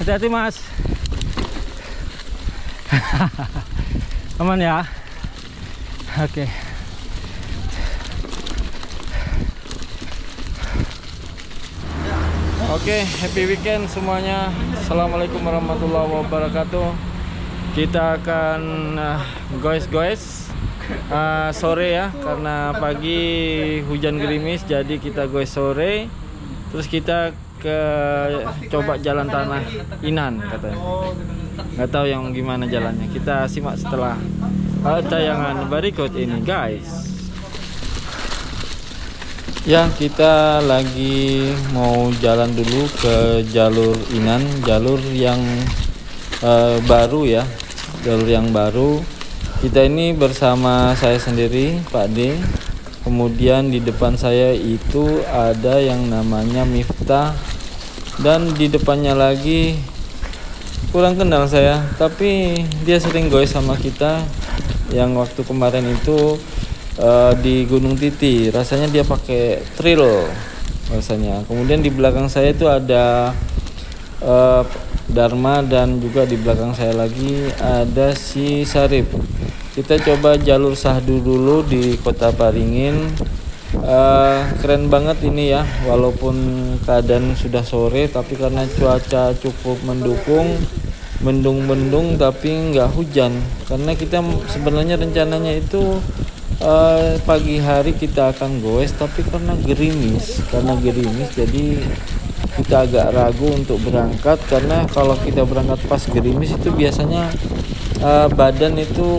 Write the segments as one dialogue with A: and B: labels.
A: Hati-hati Mas. Aman ya. Oke. Oke, happy weekend semuanya. Assalamualaikum warahmatullahi wabarakatuh. Kita akan goes sore ya, karena pagi hujan gerimis, jadi kita goes sore. Terus kita coba jalan tanah Inan katanya. Nggak tahu yang gimana jalannya. Kita simak setelah tayangan berikut ini, guys. Ya, kita lagi mau jalan dulu ke jalur Inan, jalur yang baru ya, jalur yang baru. Kita ini bersama saya sendiri, Pak D. Kemudian di depan saya itu ada yang namanya Miftah, dan di depannya lagi kurang kenal saya, tapi dia sering goes sama kita. Yang waktu kemarin itu di Gunung Titi, rasanya dia pakai trail rasanya. Kemudian di belakang saya itu ada Dharma, dan juga di belakang saya lagi ada si Sarip. Kita coba jalur Sahdu dulu di Kota Paringin. Keren banget ini ya, walaupun keadaan sudah sore, tapi karena cuaca cukup mendukung, mendung-mendung tapi nggak hujan. Karena kita sebenarnya rencananya itu pagi hari kita akan goes, tapi karena gerimis jadi kita agak ragu untuk berangkat. Karena kalau kita berangkat pas gerimis itu biasanya badan itu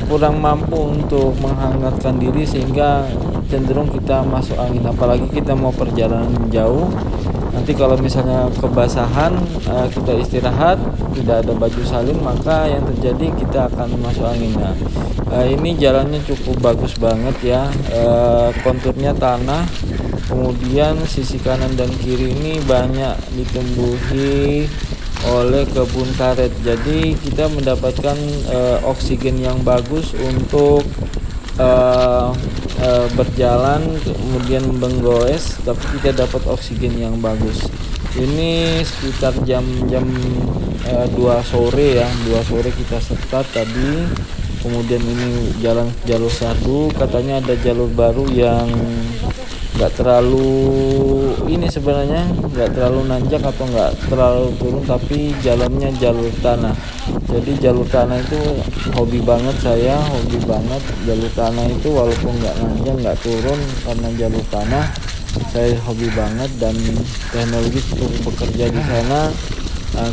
A: kurang mampu untuk menghangatkan diri, sehingga cenderung kita masuk angin. Apalagi kita mau perjalanan jauh, nanti kalau misalnya kebasahan, kita istirahat, tidak ada baju salin, maka yang terjadi kita akan masuk angin. Ini jalannya cukup bagus banget ya, konturnya tanah, kemudian sisi kanan dan kiri ini banyak ditumbuhi oleh kebun karet. Jadi kita mendapatkan oksigen yang bagus untuk berjalan, kemudian menggoes, tapi kita dapat oksigen yang bagus. Ini sekitar jam 2 sore ya, 2 sore kita start tadi. Kemudian ini jalur Sahdu, katanya ada jalur baru yang nggak terlalu ini, sebenarnya nggak terlalu nanjak atau nggak terlalu turun, tapi jalannya jalur tanah. Jadi jalur tanah itu hobi banget saya, hobi banget jalur tanah itu, walaupun nggak nanjak nggak turun, karena jalur tanah saya hobi banget. Dan teknologi untuk bekerja di sana,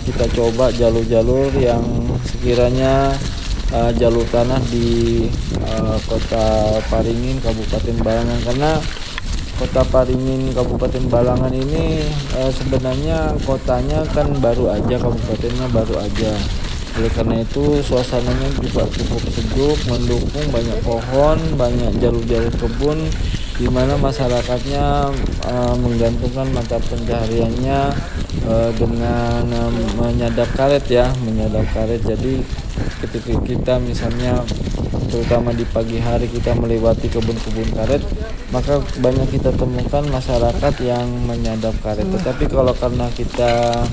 A: kita coba jalur-jalur yang sekiranya jalur tanah di Kota Paringin, Kabupaten Balangan. Karena Kota Paringin, Kabupaten Balangan ini sebenarnya kotanya kan baru aja, kabupatennya baru aja. Oleh karena itu suasananya juga cukup sejuk, mendukung, banyak pohon, banyak jalur-jalur kebun, di mana masyarakatnya menggantungkan mata pencahariannya dengan menyadap karet ya, menyadap karet. Jadi ketika kita misalnya terutama di pagi hari kita melewati kebun-kebun karet, maka banyak kita temukan masyarakat yang menyadap karet. Tetapi kalau karena kita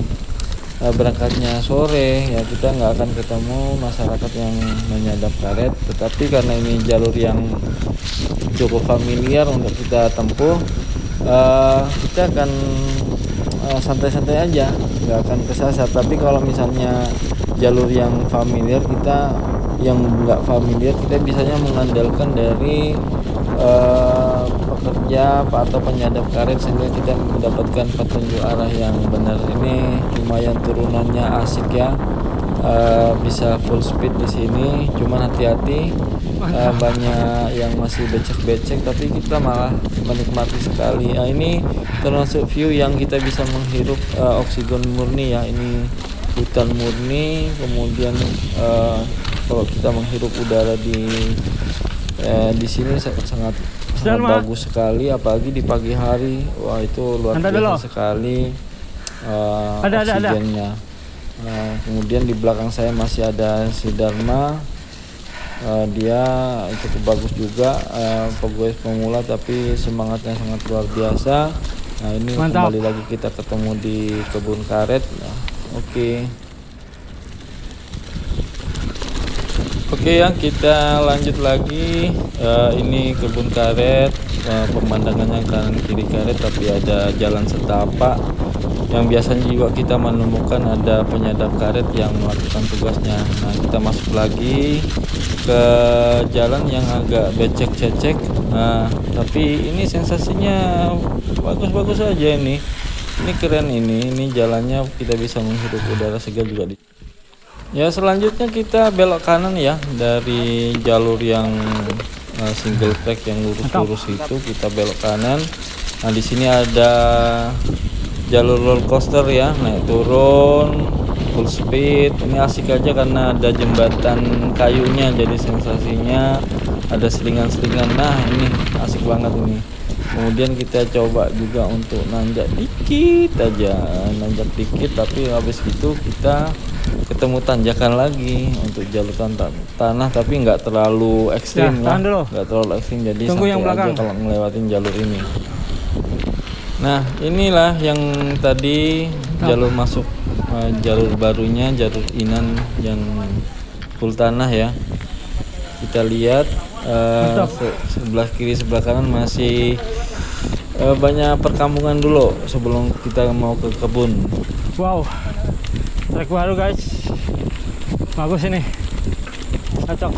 A: berangkatnya sore ya, kita nggak akan ketemu masyarakat yang menyadap karet. Tetapi karena ini jalur yang cukup familiar untuk kita tempuh, kita akan santai-santai aja, nggak akan kesasar. Tapi kalau misalnya jalur yang familiar, kita yang nggak familiar, kita biasanya mengandalkan dari pekerja atau penyadap karet, sehingga kita mendapatkan petunjuk arah yang benar. Ini lumayan turunannya asik ya, bisa full speed di sini. Cuman hati-hati, banyak yang masih becek-becek, tapi kita malah menikmati sekali. Ini termasuk view yang kita bisa menghirup oksigen murni ya. Ini hutan murni, kemudian kalau kita menghirup udara di sini sangat bagus sekali, apalagi di pagi hari. Wah, itu luar biasa sekali oksigennya. Kemudian di belakang saya masih ada si Dharma, dia cukup bagus juga, pegoes pemula tapi semangatnya sangat luar biasa. Nah, ini mantap. Kembali lagi kita ketemu di kebun karet. Oke. Oke ya, kita lanjut lagi. Ini kebun karet, pemandangannya kanan kiri karet, tapi ada jalan setapak yang biasanya juga kita menemukan ada penyadap karet yang melakukan tugasnya. Nah, kita masuk lagi ke jalan yang agak becek-cecek. Nah, tapi ini sensasinya bagus-bagus aja ini. Ini keren ini jalannya, kita bisa menghirup udara segar juga di. Ya, selanjutnya kita belok kanan ya dari jalur yang single track yang lurus-lurus itu, kita belok kanan. Nah, di sini ada jalur roller coaster ya, naik turun full speed. Ini asik aja karena ada jembatan kayunya, jadi sensasinya ada selingan-selingan. Nah, ini asik banget ini. Kemudian kita coba juga untuk nanjak dikit aja, nanjak dikit, tapi habis itu kita ketemu tanjakan lagi untuk jalur tanah, tapi nggak terlalu ekstrim ya, nggak terlalu ekstrim, jadi santai aja kalau ngelewatin jalur ini. Nah, inilah yang tadi jalur masuk, jalur barunya, jalur Inan yang full tanah ya. Kita lihat sebelah kiri sebelah kanan masih banyak perkampungan dulu sebelum kita mau ke kebun.
B: Wow, trek baru guys, bagus ini, cocok.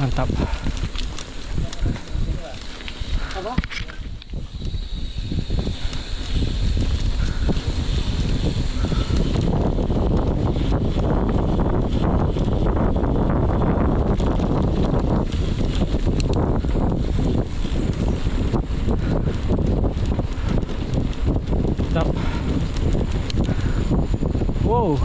B: Mantap. Apa? Mantap. Wow.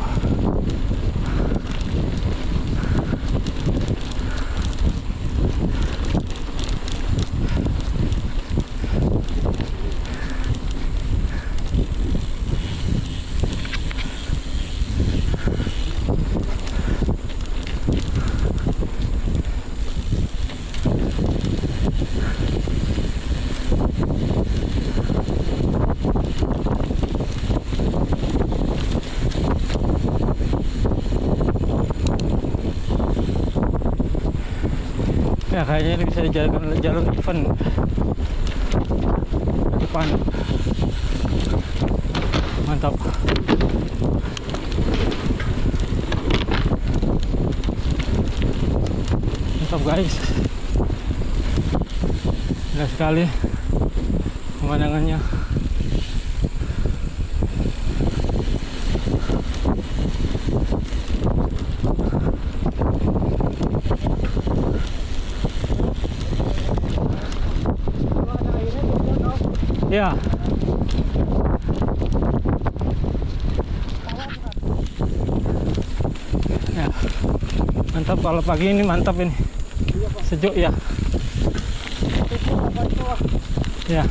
B: Ya, kayaknya ini bisa dijadikan jalur event depan. Mantap. Mantap guys, indah sekali pemandangannya. Ya. Ya. Mantap kalau pagi ini, mantap ini. Sejuk ya. Ya.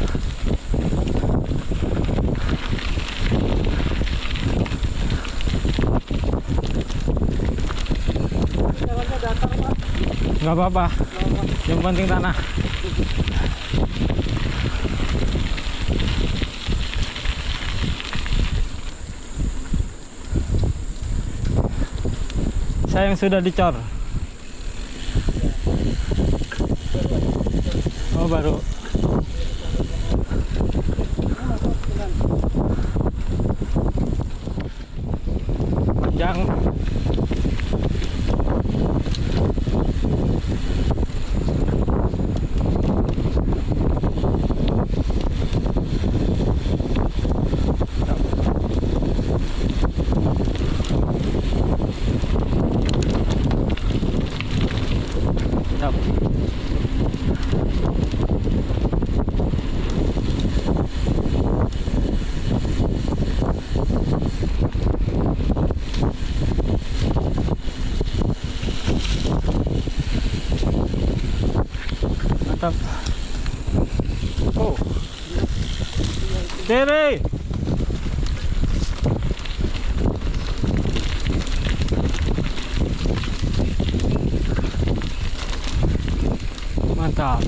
B: Nggak apa-apa. Yang penting tanah. Saya yang sudah dicor. Oh, baru. Panjang. Tere. Mantap.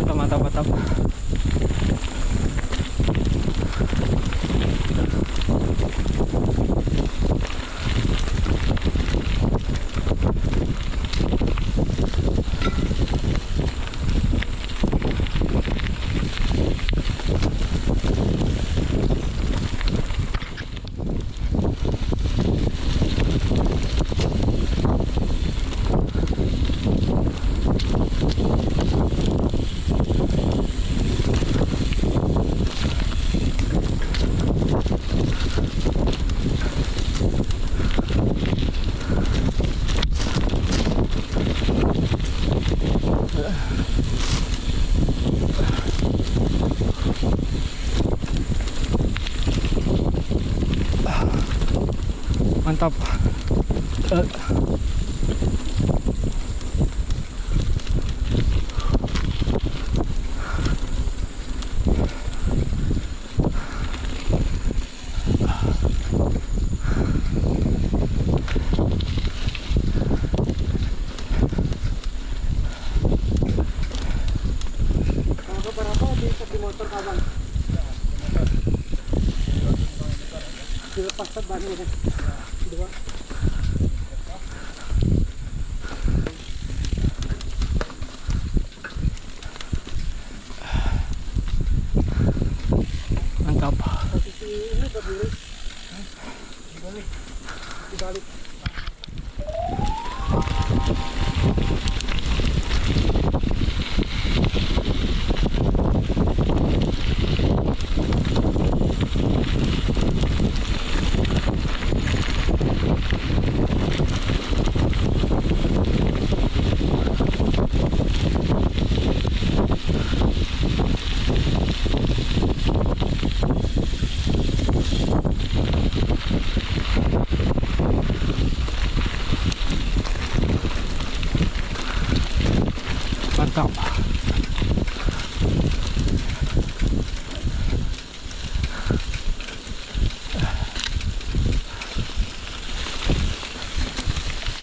B: Mantap, mantap, mantap. Mantap.
C: Kalau berapa di motor kawan? Dilepas ban kan?